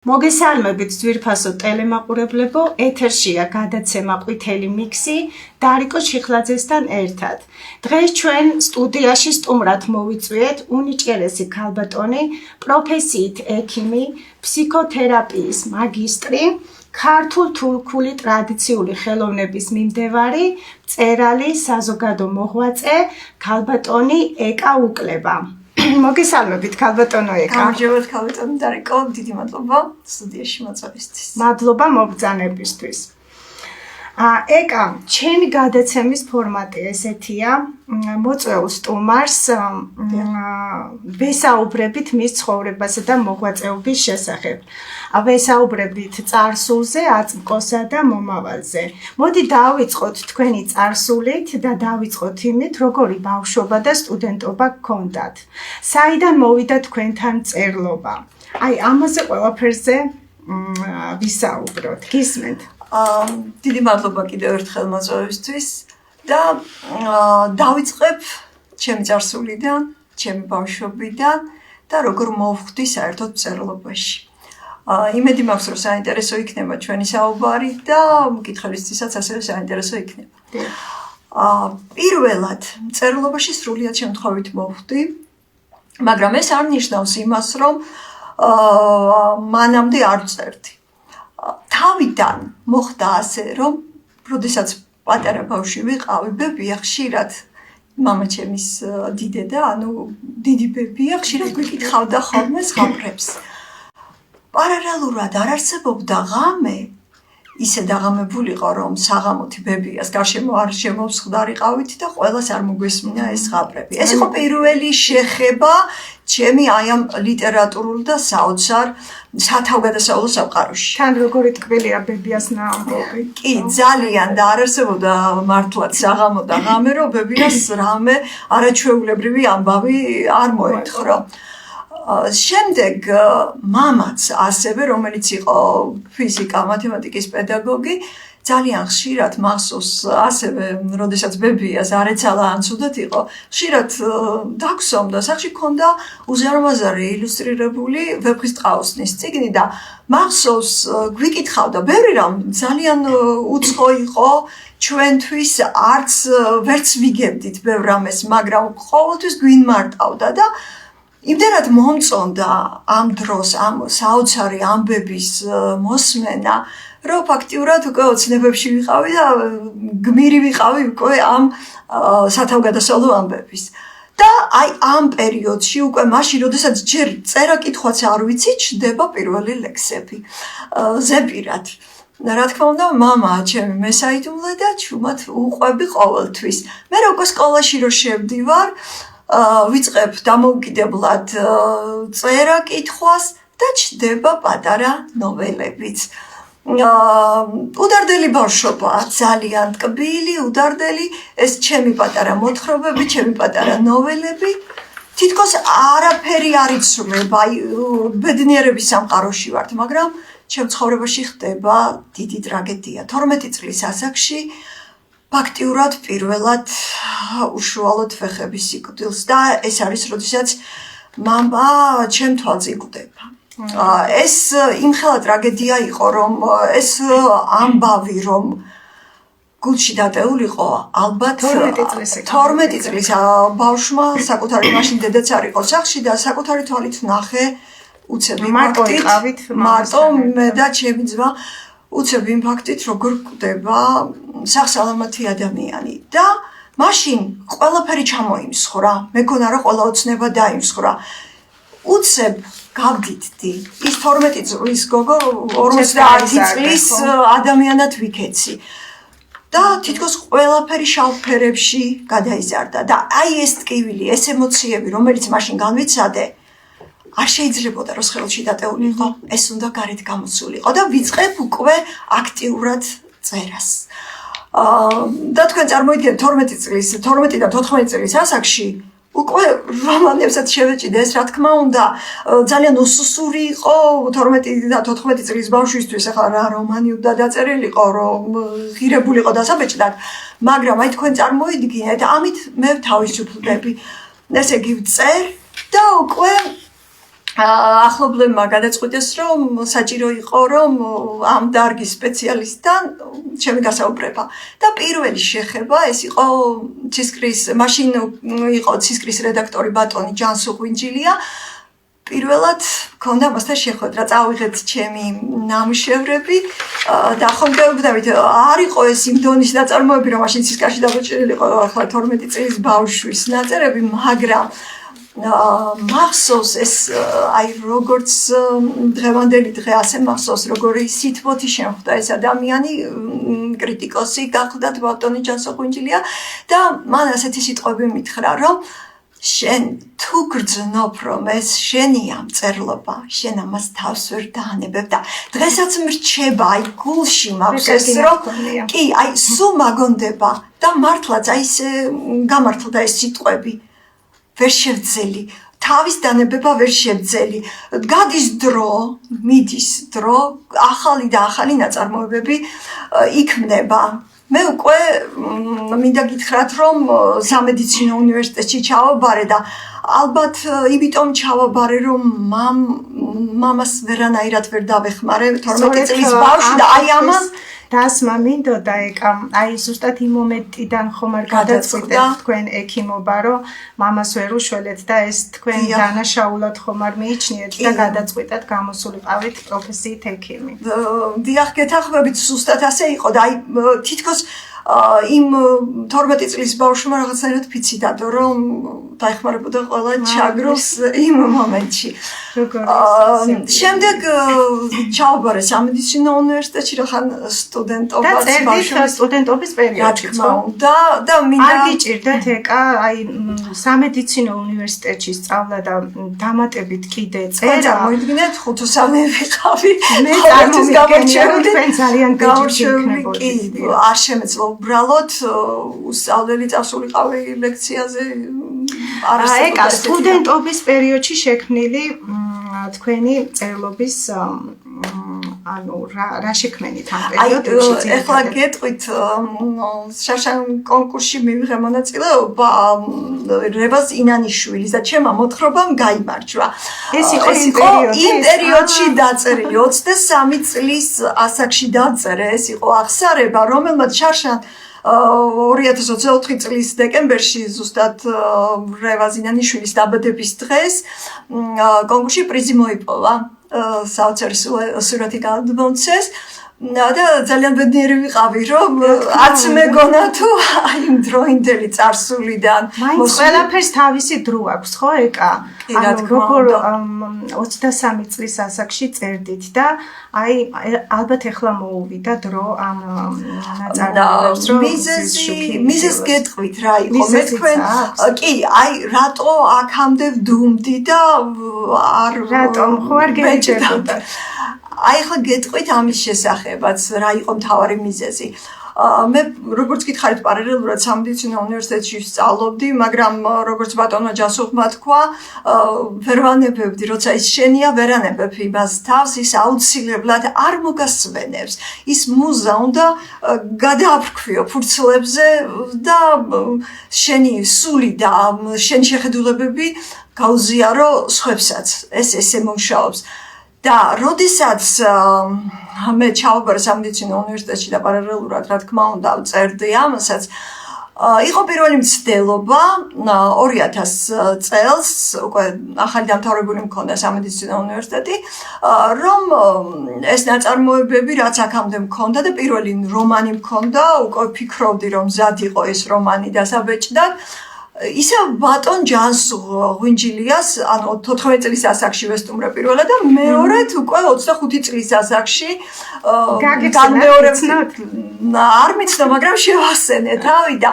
მოგესალმებით ძვირფასო ტელემაყურებლებო, ეთერშია გადაცემა ყვითელი მიქსი დარიკო ჩიხლაძესთან ერთად. დღეს ჩვენ სტუდიაში სტუმრად მოვიწვიეთ უნიჭიერესი ქალბატონი, პროფესიით ექიმი, ფსიქოთერაპიის მაგისტრი, ქართულ-თურქული ტრადიციული ხელოვნების მიმდევარი, მწერალი, საზოგადო მოღვაწე, ქალბატონი ეკა უკლება. მოგესალმებით ქალბატონო ეკა. გამარჯობათ ქალბატონი დარიკო, დიდი მადლობა სტუდიაში მოწვევისთვის. მადლობა მობრძანებისთვის. ეკა, ჩემი გადაცემის ფორმატი ესეთია, მოწვეულ სტუმარს ვესაუბრებით მის ცხოვრებასა და მოღვაწეობის შესახებ. ვესაუბრებით წარსულზე, აწმყოსა და მომავალზე. მოდი დავიწყოთ თქვენი წარსულით და დავიწყოთ იმით, როგორი ბავშვობა და სტუდენტობა გქონდათ. საიდან მოვიდა თქვენთან მწერლობა? აი, ამაზე ყველაფერზე ვისაუბროთ. გისმენთ? დიდი მადლობა კიდევ ერთხელ მოწვევისთვის და დავიწყებ ჩემი წარსულიდან, ჩემი ბავშვობიდან და როგორ მოვხვდი საერთოდ მწერლობაში. იმედი მაქვს, რომ საინტერესო იქნება ჩვენი საუბარი და მკითხველისთვისაც ასევე საინტერესო იქნება. პირველად მწერლობაში სრულიად შემთხვევით მოვხვდი, მაგრამ ეს არ ნიშნავს იმას, რომ მანამდე არ ვწერდი. თავიდან მოხდა ასე, რომ როდესაც პატარა ბავშვი ვიყავი, ბებია ხშირად მამაჩემის დიდედა, ანუ დიდი ბებია ხშირად გვიკითხავდა ხოლმე ზღაპრებს. პარალელურად არ არსებობდა ღამე, ისე დაღამებულიყო, რომ საღამოთი ბებიას გარშემო არ შემოვსხდარიყავით და ყველას არ მოგვესმინა ეს ზღაპრები. ეს იყო პირველი შეხება ჩემი აი ამ ლიტერატურულ და საოცარ სათავგადასავლო სამყაროში. თან როგორი ტკბილია ბებიას ნაამბობი? კი, ძალიან და არ არსებობდა მართლაც საღამო და ღამე, რომ ბებიას რამე არაჩვეულებრივი ამბავი არ მოეთხოვა. შემდეგ მამაც ასევე, რომელიც იყო ფიზიკა, მათემატიკის პედაგოგი, ძალიან ხშირად მახსოვს ასევე, როდესაც ბებიას არ ეცალა ან ცუდად იყო, ხშირად დაგვსომდა, სახში ჰქონდა უზარმაზარი ილუსტრირებული ვეფხის ტყაოსნის წიგნი და მახსოვს გვიკითხავდა ბევრი რამ, ძალიან უცხო იყო ჩვენთვის, არც ვერც ვიგებდით ბევრ რამეს, მაგრამ ყოველთვის გვინმარტავდა და იმდენად მომწონდა ამ დროს, ამ საოცარი ამბების მოსმენა, რომ ფაქტიურად უკვე ოცნებებში ვიყავი და გმირი ვიყავი უკვე ამ სათავგადასავლო ამბების. და აი ამ პერიოდში უკვე მაშინ, როდესაც ჯერ წერა-კითხვაც არ ვიცი, ჩნდება პირველი ლექსები ზეპირად. რა თქმა უნდა, მამაა ჩემი მესაიდუმლე და ჩუმად უყვები ყოველთვის. მე უკვე სკოლაში რო შევდივარ, ვიწყებ დამოუკიდებლად წერა-კითხვას და ჩნდება პატარა ნოველებიც. უდარდელი ბავშვობა, ძალიან ტკბილი, უდარდელი, ეს ჩემი პატარა მოთხრობები, ჩემი პატარა ნოველები, თითქოს არაფერი არ იცვლება, აი ბედნიერების სამყაროში ვართ, მაგრამ ჩემ ცხოვრებაში ხდება დიდი ტრაგედია. 12 წლის ასაკში ფაქტიურად პირველად უშუალოდ ვეხები სიკვდილს და ეს არის, როდესაც მამა ჩემ თვალზე იკვდება. ეს იმხელა ტრაგედია იყო, რომ ეს ამბავი, რომ გულში დატეულიყო, ალბათ 12 წლის ბავშვმა საკუთარი მაშინ დედაც არ იყო სახლში და საკუთარი თვალით ნახე უცებ იმპაქტით, მარტო მე და ჩემი ძმა უცებ იმპაქტით, როგორ კვდება სახსალამათი ადამიანი და მაშინ ყველაფერი ჩამოიმსხვრა, მეკონა რომ ყველა ოცნება დაიმსხვრა. უცებ გავდიდდი, ის 12 წლის გოგო 50 წლის ადამიანად ვიქეცი. და თითქოს ყველაფერი შავფერებში გადაიზარდა და აი ეს ტკივილი, ეს ემოციები, რომელიც მაშინ განვიცადე, არ შეიძლებოდა რომ ხელში დატეულიყო, ეს უნდა გარეთ გამოსულიყო და ვიწყებ უკვე აქტიურად წერას. და თქვენ წარმოიდგინეთ 12-დან 14 წლის ასაკში უკვე რომანებსაც შევეჭიდე, ეს რა თქმა უნდა ძალიან უსუსური იყო 12 და 14 წლის ბავშვისთვის, ახლა რა რომანი უნდა დაწერილიყო, რომ ღირებულიყო დასაბეჭდად, მაგრამ აი თქვენ წარმოიდგინეთ, ამით მე თავისუფლდები. ესე იგი ვწერ და უკვე ახლობლებმა გადაწყვიტეს, რომ საჭირო იყო, რომ ამ დარგის სპეციალისტთან ჩემი გასაუბრება. და პირველი შეხება ეს იყო ცისკრის, მაშინ იყო ცისკრის რედაქტორი ბატონი ჯანსუ ღვინჯილია. პირველად მქონდა მასთან შეხვედრა, წავიღეთ ჩემი ნამუშევრები და ხომდებოდებით, არ იყო ეს იმ დონის ნაწარმოები, რომ მაშინ ცისკარში დაბეჭდილი იყო ახლა 12 წლის ბავშვის ნაწერები, მაგრამ მახსოვს ეს აი როგორც დღევანდელი დღე ასე მახსოვს როგორი სითბოთი შემხვდა ეს ადამიანი კრიტიკოსი გახლდათ ბატონი ჯანსუ ღვინჯილია და მან ასეთი სიტყვები მითხრა რომ შენ თუ გრძნობ რომ ეს შენია მწერლობა შენ ამას თავს ვერ დაანებებ და დღესაც მრჩება აი გულში მაქვს ეს რომ კი აი სულ მაგონდება და მართლაც აი ეს გამართლდა ეს სიტყვები ვერ შევძელი, თავის დანებება ვერ შევძელი. გადის დრო, მიდის დრო, ახალი და ახალი ნაწარმოებები იქმნება. მე უკვე მინდა გითხრათ, რომ სამედიცინო უნივერსიტეტში ჩავაბარე და ალბათ იმიტომ ჩავაბარე, რომ მამას ვერანაირად ვერ დავეხმარე 12 წლის ბავშვი და აი ამას დასმა მინდოდა ეკა აი ზუსტად იმ მომენტიდან ხომ არ გადაწყვიტეთ თქვენ ექიმობა რომ მამას ვერ უშველეთ და ეს თქვენ დანაშაულად ხომ არ მიიჩნიეთ და გადაწყვიტეთ გამოსულიყავით პროფესიით ექიმი. დიახ, გეთანხმებით ზუსტად ასე იყო და აი თითქოს იმ 12 წლის ბავშვმა რაღაცნაირად ფიცი დადო რომ დაეხმარებოდა ყველა ჩაგროს იმ მომენტში. შემდეგ ჩავაბარე სამედიცინო უნივერსიტეტში რახან სტუდენტობაც ბავშვი სტუდენტობის პერიოდში და მინდა არ გიჭირდათ ეკა აი სამედიცინო უნივერსიტეტში სწავლა და დამატებით კიდე წერა მოიდგინეთ ხუთოსანი ვიყავი მე წარმოვიდგენიათ თქვენ ძალიან გეჭირდებოდი არ შემეძლო უბრალოდ უსწავლელი წასულიყავი ლექციაზე ეკა სტუდენტობის პერიოდში შექმნილი თქვენი წერლობის ანუ რა შექმნით ამ პერიოდში ეხლა გეტყვით შაშან კონკურსში მივიღე მონაწილეობა რევაზ ინანიშვილის და ჩემმა მოთხრობამ გაიმარჯვა ეს იყო იმ პერიოდში დაწერილი 23 წლის ასაკში დაწერე ეს იყო აღსარება რომელმაც შაშან 2024 წლის დეკემბერში ზუსტად რევაზ ინანიშვილის დაბადების დღეს კონკურსში პრიზი მოიპოვა საოცარი სურათი გადმომცეს და ძალიან ბედნიერი ვიყავი რომ არც მეგონა თუ აი იმ დროინდელი წარსულიდან მაინც ყველაფერს თავისი დრო აქვს ხო ეკა ანუ როგორ 23 წლის ასაკში წერდით და აი ალბათ ახლა მოუვიდა დრო ამ ნაწარმოებებს რომ მიზეზს გეტყვით რა იყო მე თქვენ კი აი რატო აქამდე ვდუმდი და არ რატომ ხო არ გეჭირდა აი ხა გეტყვით ამის შესახებაც რა იყო მთავარი მიზეზი მე როგორც გითხარით პარალელურად სამედიცინო უნივერსიტეტში ვსწავლობდი მაგრამ როგორც ბატონმა ჯანსუღმა თქვა ვერ ვანებებდი როცა ის შენია ვერანებებ იმას თავს ის აუცილებლად არ მოგასვენებს ის მუზა უნდა გადააფრქვიო ფურცლებზე და შენი სული და შენი შეხედულებები გაუზიარო სხვებსაც ეს ესე მუშაობს და როდესაც მე ჩავაბარე სამედიცინო უნივერსიტეტში და პარალელურად რა თქმა უნდა წერდი ამასაც იყო პირველი მცდელობა 2000 წელს უკვე ახალი დამთავრებული მქონდა სამედიცინო უნივერსიტეტი რომ ეს ნაწარმოებები რაც აქამდე მქონდა და პირველი რომანი მქონდა უკვე ფიქრობდი რომ მზად იყო ეს რომანი დასაბეჭდად ისე ბატონ ჯანსუ ღვინჯილიას ანუ 14 წლის ასაკში ვესტუმრე პირველად და მეორედ უკვე 25 წლის ასაკში გაგეცნოთ არ მიცნო მაგრამ შევახსენე თავი და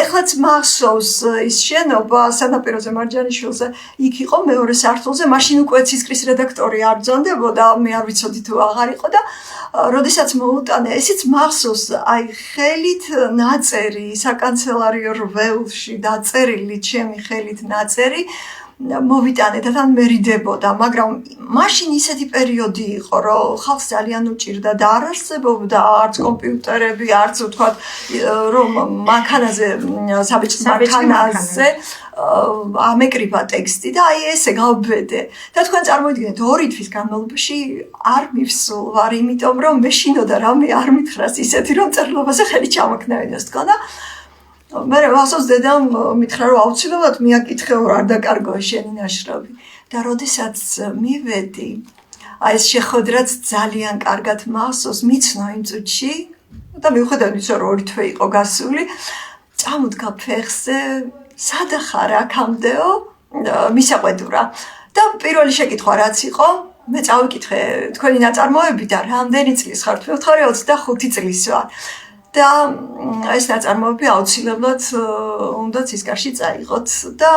ეხლაც მახსოვს ის შენობა სანაპიროზე მარჯანიშვილზე იქ იყო მეორე სართულზე მაშინ უკვე ცისკრის რედაქტორი არ ბრძანდებოდა მე არ ვიცოდი თუ აღარ იყო და როდესაც მოუტანე ესეც მახსოვს აი ხელით ნაწერი საკანცელარიო რველში დაწერილი ჩემი ხელით ნაწერი მოვიტანე და თან მერიდებოდა, მაგრამ მაშინ ისეთი პერიოდი იყო, რომ ხალხს ძალიან უჭირდა და არ არსებობდა არც კომპიუტერები, არც ვთქვათ, რომ მანქანაზე, საბეჭდი მანქანაზე ამეკრიბა ტექსტი და აი ესე გავბედე. და თქვენ წარმოიდგინეთ, 2 თვის განმავლობაში არ მივსულ ვარ, იმიტომ რომ მე შინოდა რამე არ მითხრას ისეთი, რომ წერილობაზე ხელი ჩამოქნევინოს თქო და მე ვასოს დედამ მითხრა რომ აუცილებლად მიაკითხე არ დაკარგო შენი ნაშრომი და როდესაც მივედი აი ეს შეხვედრაც ძალიან კარგად მახსოვს მიცნო იმ წუთში და მიუხედავად იმისა რომ 2 თვე იყო გასული წამოდგა ფეხზე სადახარ აქამდეო მისაყვედურა და პირველი შეკითხვა რაც იყო მე წავიკითხე თქვენი ნაწარმოები და რამდენი წლის ხართ მივთხარი 25 წლის ვარ და ეს ნაწარმოები აუცილებლად უნდა ცისკარში წაიღოთ და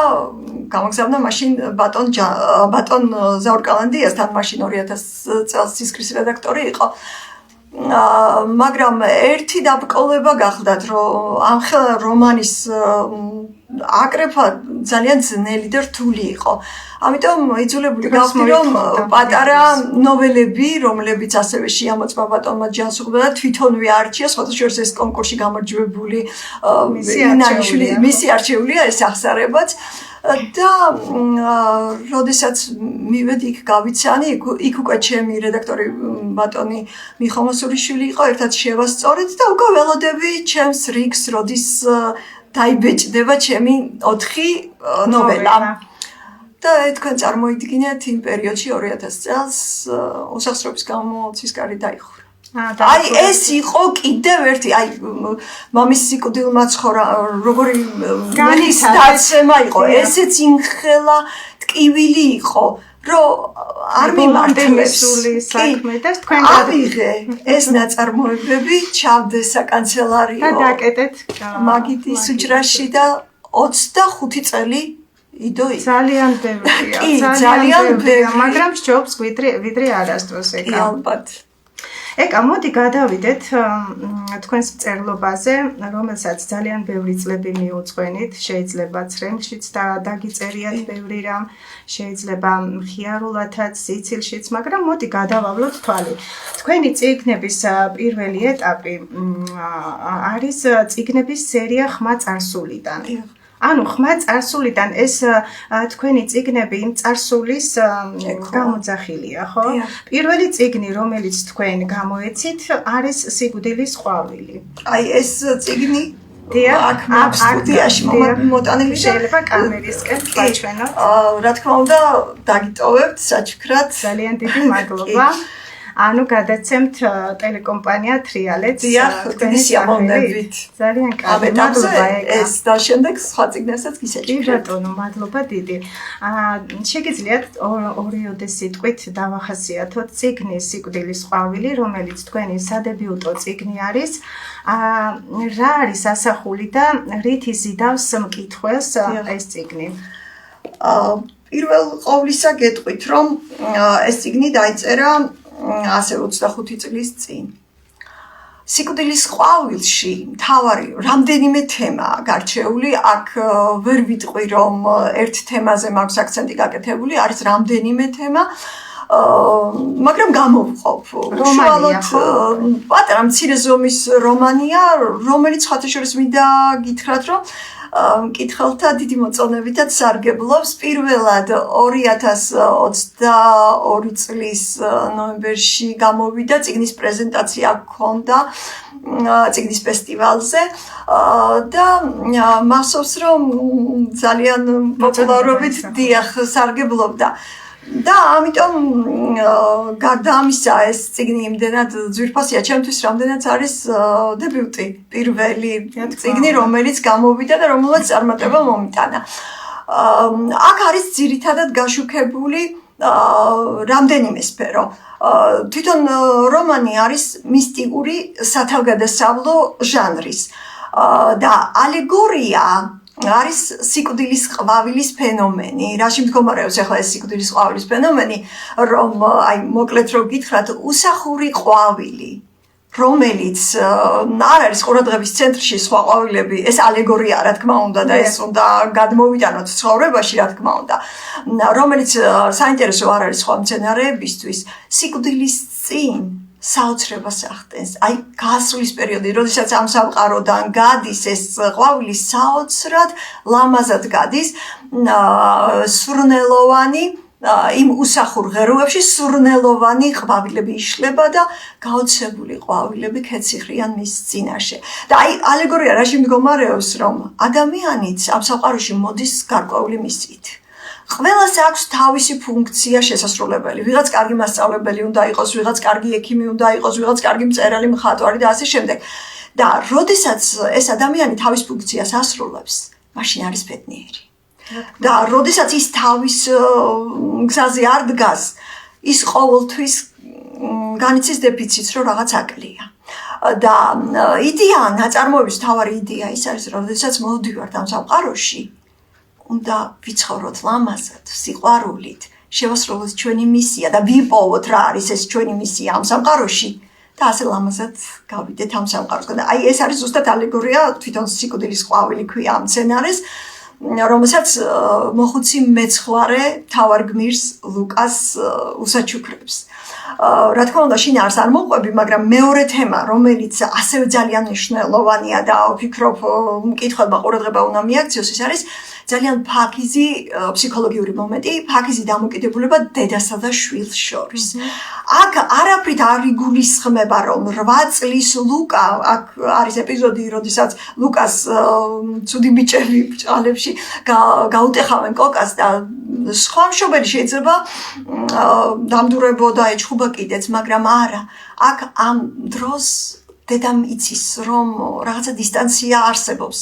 გამოგზავნა მაშინ ბატონ ზაურ კალანდიასთან მაშინ 2000 წელს ცისკრის რედაქტორი იყო მაგრამ ერთი დაბრკოლება გახლდათ რომ ამ რომანის აკრეფა ძალიან ძნელი და რთული იყო ამიტომ იძულებული გავხდი რომ პატარა ნოველები რომლებიც ასევე შეამოწმა ბატონმა ჯანსუღბა და თვითონვე არჩია სხვადასხვა ეს კონკურსში გამარჯვებული მისი არჩეულია ეს აღსარებაც და როდესაც მივედი იქ გავიცანი იქ უკვე ჩემი რედაქტორი ბატონი მიხომოსურიშვილი იყო ერთად შევასწორეთ და უკვე ველოდები ჩემს რიგს როდის დაიბეჭდება ჩემი 4 ნოველა და თქვენ წარმოიდგინეთ იმ პერიოდში 2000 წელს უსახსრობის გამო ცისკარი დაიხურა აი ეს იყო კიდევ ერთი აი მამის სიკვდილმა ცხოვრა როგორი მენის დაცემა იყო ესეც იმხელა ტკივილი იყო რომ არ მიმართლეს საქმე და თქვენ ავიღე ეს ნაწარმოებები ჩავდე საკანცელარიო და დაკეტეთ მაგიდის უჯრაში და 25 წელი იდოი ძალიან ბევრია ძალიან ბევრი მაგრამ სჯობს ვიდრე არასდროს ეკა ალბათ ეკა მოდი გადავიდეთ თქვენს წერლობაზე რომელსაც ძალიან ბევრი წლები მიუძღვენით შეიძლება ცრემლშიც დაგიწერიათ ბევრი რამ შეიძლება მხიარულათაც სიცილშიც მაგრამ მოდი გადავავლოთ თვალი თქვენი წიგნების პირველი ეტაპი არის წიგნების სერია ხმა წარსულიდან ანუ ხმა წარსულიდან ეს თქვენი წიგნები იმ წარსულის გამოძახილია, ხო? პირველი წიგნი, რომელიც თქვენ გამოეცით, არის სიკვდილის ყვავილი. აი ეს წიგნი აქ სტუდიაში მოტანილი შეიძლება კამერისკენ გაჩვენოთ. რა თქმა უნდა, დაგიტოვებთ საჩუქრად. ძალიან დიდი მადლობა. ანუ გადაცემთ ტელეკომპანია თრიალეთს თქვენი სიამოვნებით. ძალიან კარგი მადლობა ეს და შემდეგ სხვა წიგნებსაც გისაჭიროთ. ბატონო, მადლობა დიდი. შეგიძლიათ ორიოდე სიტყვით დავახასიათოთ წიგნის სიკვდილის ყვავილი, რომელიც თქვენი სადებიუტო წიგნი არის. რა არის ასახული და რით იზიდავს მკითხველს ეს წიგნი? პირველ ყოვლისა გეტყვით, რომ ეს წიგნი დაიწერა ასე 25 წლის წინ. სიკვდილის ყვავილში მთავარი რამდენიმე თემაა გარჩეული, აქ ვერ ვიტყვი რომ ერთ თემაზე მაქვს აქცენტი გაკეთებული, არის რამდენიმე თემა, მაგრამ გამოვყოფ. უშუალოდ პატარა მცირე ზომის რომანია, რომელიც ხათაშორის მინდა გითხრათ, რომ მკითხველთა დიდი მოწონებითაც სარგებლობს. პირველად 2022 წლის ნოემბერში გამოვიდა წიგნის პრეზენტაცია ჰქონდა წიგნის ფესტივალზე და მახსოვს რომ ძალიან პოპულარობით დიახ სარგებლობდა. და ამიტომ გარდა ამისა ეს წიგნი იმდენად ძვირფასია ჩემთვის რამდენად არის დებიუტი პირველი წიგნი რომელიც გამოვიდა და რომელსაც წარმატება მომიტანა აქ არის ძირითადად გაშუქებული რამდენიმე სფერო თვითონ რომანი არის მისტიკური სათავგადასავლო ჟანრის და ალეგორია არის სიკვდილის ყვავილის ფენომენი. რაში მდგომარეობს ახლა ეს სიკვდილის ყვავილის ფენომენი, რომ აი მოკლედ რომ გითხრათ, უსახური ყვავილი. რომელიც არ არის ყურადღების ცენტრში სხვა ყვავილები, ეს ალეგორია რა თქმა უნდა და ეს უნდა გადმოვიტანოთ ცხოვრებაში რა თქმა უნდა, რომელიც საინტერესო არ არის სხვა მცენარეებისთვის, სიკვდილის წინ საოცრებას ახდენს. აი გასვლის პერიოდი, როდესაც ამ სამყაროდან გადის ეს ყვავილი საოცრად, ლამაზად გადის, სურნელოვანი იმ უსახურ ღეროებში სურნელოვანი ყვავილები იშლება და გაოცებული ყვავილები ქეციხრიან მის წინაშე. და აი ალეგორია რაში მდგომარეობს, რომ ადამიანიც ამ სამყაროში მოდის გარკვეული მისიით. ყველას აქვს თავისი ფუნქცია შესასრულებელი. ვიღაც კარგი მასწავლებელი უნდა იყოს, ვიღაც კარგი ექიმი უნდა იყოს, ვიღაც კარგი მწერალი, მხატვარი და ასე შემდეგ. და როდესაც ეს ადამიანი თავის ფუნქციას ასრულებს, მაშინ არის ბედნიერი. და როდესაც ის თავის გზაზე არ დგას, ის ყოველთვის განიცდის დეფიციტს, რომ რაღაც აკლია. და იდეა, ნაწარმოების მთავარი იდეა ის არის, რომ როდესაც მოვდივართ ამ სამყაროში, უნდა ვიცხოვროთ ლამაზად, სიყვარულით, შევასრულოთ ჩვენი მისია და ვიპოვოთ რა არის ეს ჩვენი მისია ამ სამყაროში და ასე ლამაზად გავიდეთ ამ სამყაროსგან. და აი ეს არის ზუსტად ალეგორია თვითონ სიკვდილის ყვავილი ქვია ამ მცენარეს, რომელსაც მოხუცი მეცხვარე მთავარ გმირს ლუკას უსაჩუქრებს. რა თქმა უნდა, შინ არს არ მოყვები, მაგრამ მეორე თემა, რომელიც ასევე ძალიან მნიშვნელოვანია და ვფიქრობ, მკითხველმა ყურადღება უნდა მიაქციოს, ის არის ძალიან ფაქიზი ფსიქოლოგიური მომენტი, ფაქიზი დამოკიდებულება დედასა და შვილს შორის. აქ არაფრით არ იგულისხმება, რომ 8 წლის ლუკა, აქ არის ეპიზოდი, როდესაც ლუკას ცუდი ბიჭები ბჭყალებში გაუტეხავენ კოკას და სხვა მშობელი შეიძლება დამდურებოდა ეჩხუბა კიდეც, მაგრამ არა. აქ ამ დროს დედამ იცის, რომ რაღაცა დისტანცია არსებობს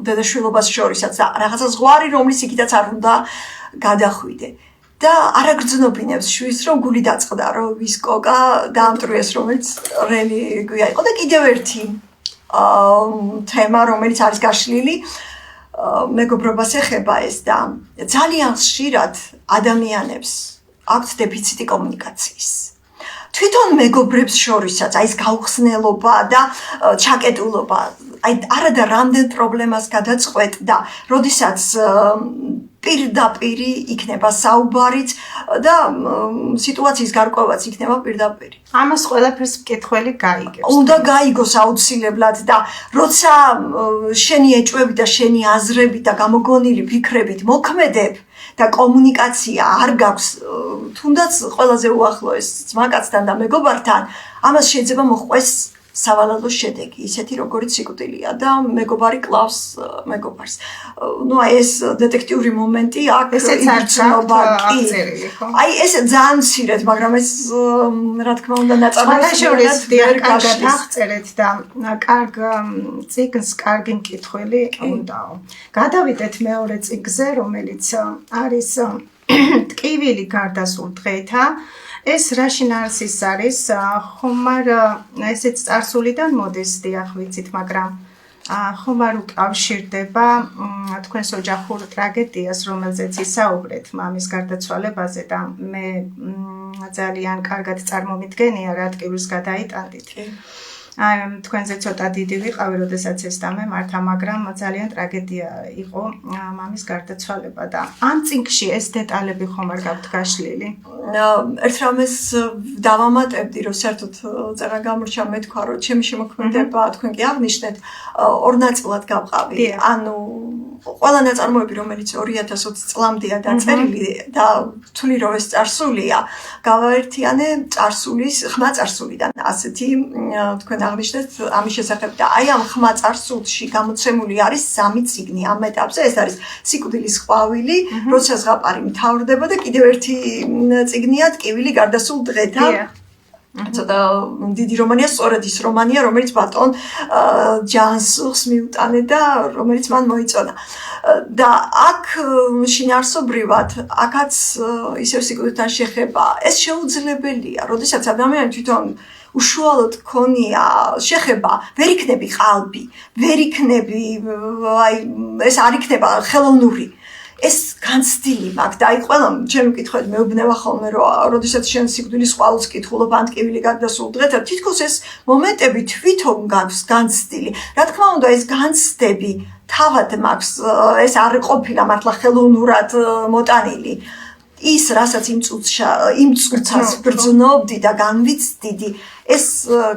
დედაშვილობას შორისაც და რაღაცა ზღვარი, რომლის იქითაც არ უნდა გადახვიდე. და არ აგრძნობინებს შვილს, რომ გული დაწყდა, რომ ვის კოკა დაამტვრიეს, რომელიც რელიგვია იყო და კიდევ ერთი თემა, რომელიც არის გაშლილი, მეგობრობას ეხება ეს და ძალიან ხშირად ადამიანებს აქვთ დეფიციტი კომუნიკაციის. თვითონ მეგობრებს შორისაც, აი ეს გაუხსნელობა და ჩაკეტულობა, აი არადა რამდენ პრობლემას გადაწყვეტ და როდესაც პირდაპირ იქნება საუბარიც და სიტუაციის გარკვევაც იქნება პირდაპირ. ამას ყველაფერს მკითხველი გაიგებს. უნდა გაიგოს აუცილებლად და როცა შენი ეჭვები და შენი აზრები და გამოგონილი ფიქრებით მოქმედებ და კომუნიკაცია არ გაქვს თუნდაც ყველაზე უახლოეს ძმაკაცთან და მეგობართან, ამას შეიძლება მოჰყვეს სავალალო შედეგი, ისეთი როგორც სიკვდილია და მეგობარი კლავს მეგობარს. ნუ აი ეს დეტექტიური მომენტი აქ იგრძნობა კი. აი ეს ძალიან მცირედ, მაგრამ ეს რა თქმა უნდა ნაწარმოებისას ვერ გაშლის და კარგ წიგნს კარგი მკითხველი უნდაო. გადავიდეთ მეორე წიგნზე, რომელიც არის ტკივილი გარდასულ დღეთა. ეს რაშინ არის არის ხომარ ესეც წარსულიდან მოდის დიახ ვიცით, მაგრამ ხომარ უკავშირდება თქვენს ოჯახურ ტრაგედიას, რომელზეც ისაუბრეთ მამის გარდაცვალებაზე და მე ძალიან კარგად წარმომიდგენია რა ტკივილს გადაიტანდით. აი თქვენზე ცოტა დიდი ვიყავი, როდესაც ეს დამემართა, მაგრამ ძალიან ტრაგედია იყო მამის გარდაცვალება და ამ წიგნში ეს დეტალები ხომ არ გაქვთ გაშლილი? ერთ რამეს დავამატებდი, რომ საერთოდ წერა გამორჩა, მე თქვა, რომ ჩემი შემოქმედება თქვენ კი აღნიშნეთ, ორ ნაწილად გავყავი. ანუ ყველა ნაწარმოები, რომელიც 2020 წლამდეა დაწერილი და თვლი რომ ეს წარსულია, გავაერთიანე წარსულის, ხმა წარსულიდან. ასეთი თქვენ აღნიშნეთ ამის შესახებ და აი ამ ხმა წარსულში გამოცემული არის 3 წიგნი ამ ეტაპზე. ეს არის სიკვდილის ყვავილი, როცა ზღაპარი მთავრდება და კიდევ ერთი წიგნია ტკივილი გარდასულ დღეთა. ცოტა დიდი რომანია, სწორედ ის რომანია, რომელიც ბატონ ჯანსუხს მიუტანე და რომელიც მან მოიწონა. და აქ შინაარსობრივად, აქაც ისევ სიკვდილთან შეხება, ეს შეუძლებელია, როდესაც ადამიანი თვითონ უშუალოდ ქონია შეხება, ვერ იქნები ყალბი, ვერ იქნები, აი ეს არ იქნება ხელოვნური. ეს განცდილი მაქვს და აი ყველა ჩემი კითხვით მეუბნება ხოლმე რომ როდესაც შენ სიკვდილის ყვალს კითხულობ ან ტკივილი გადასულ დღეთა თითქოს ეს მომენტები თვითონ გაქვს განცდილი რა თქმა უნდა ეს განცდები თავად მაქვს ეს არ ყოფილა მართლა ხელოვნურად მოტანილი ის რასაც იმ წუთს ბრძნობდი და განვიცდიდი ეს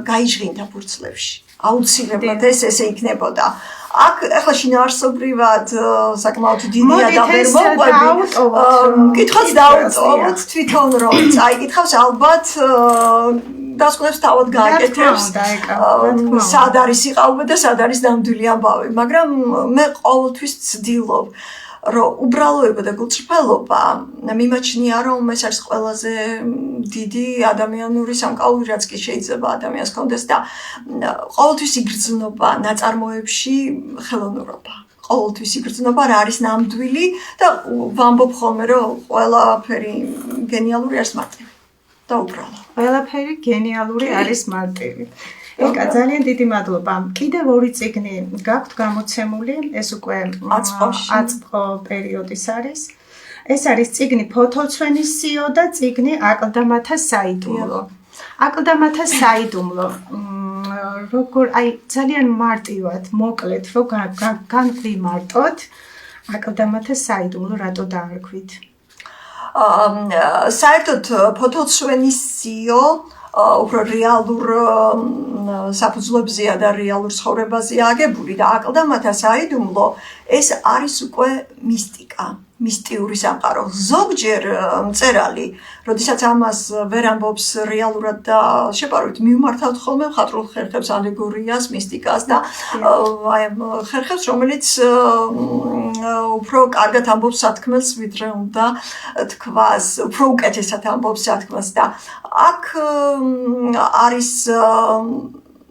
გაიჟღინდა ფურცლებში აუცილებლად ესე იქნებოდა აქ ახლა შინაარსობრივად საკმაოდ დიდია და ვერ მოყვები კითხავს დავუტოვოთ თვითონ რომ წაიკითხავს ალბათ დასკვნებს თავად გააკეთებს სად არის იყავება და სად არის ნამდვილი ამბავი მაგრამ მე ყოველთვის ვცდილობ რომ უბრალოება და გულწრფელობა მიმაჩნია რომ ეს არის ყველაზე დიდი ადამიანური სამკაული რაც კი შეიძლება ადამიანს ჰქონდეს და ყოველთვის იგრძნობა ნაწარმოებში ხელოვნურობა ყოველთვის იგრძნობა რა არის ნამდვილი და ვამბობ ხოლმე რომ ყველაფერი გენიალური არის მარტივი და უბრალო ყველაფერი გენიალური არის მარტივი ეკა ძალიან დიდი მადლობა. კიდევ ორი წიგნი გაქვთ გამოცემული, ეს უკვე აწყო პერიოდის არის. ეს არის წიგნი ფოთოლცვენის სიო და წიგნი აკლდამათა საიდუმლო. აკლდამათა საიდუმლო. როგორ აი ძალიან მარტივად, მოკლედ რო განვიმარტოთ აკლდამათა საიდუმლო რატო დაარქვით? საერთოდ ფოთოლცვენის სიო უფრო რეალურ საფუძვლებზეა და რეალურ ცხოვრებაზეა აგებული და აკლდამათა საიდუმლო ეს არის უკვე მისტიკა მისტიური სამყარო ზოგჯერ მწერალი როდესაც ამას ვერ ამბობს რეალურად და შეპარვით მიმართავთ ხოლმე მხატვრულ ხერხებს ალეგორიას მისტიკას და აი ხერხებს რომელიც უფრო კარგად ამბობს სათქმელს ვიდრე უნდა თქვას უფრო უკეთესად ამბობს სათქმელს და აქ არის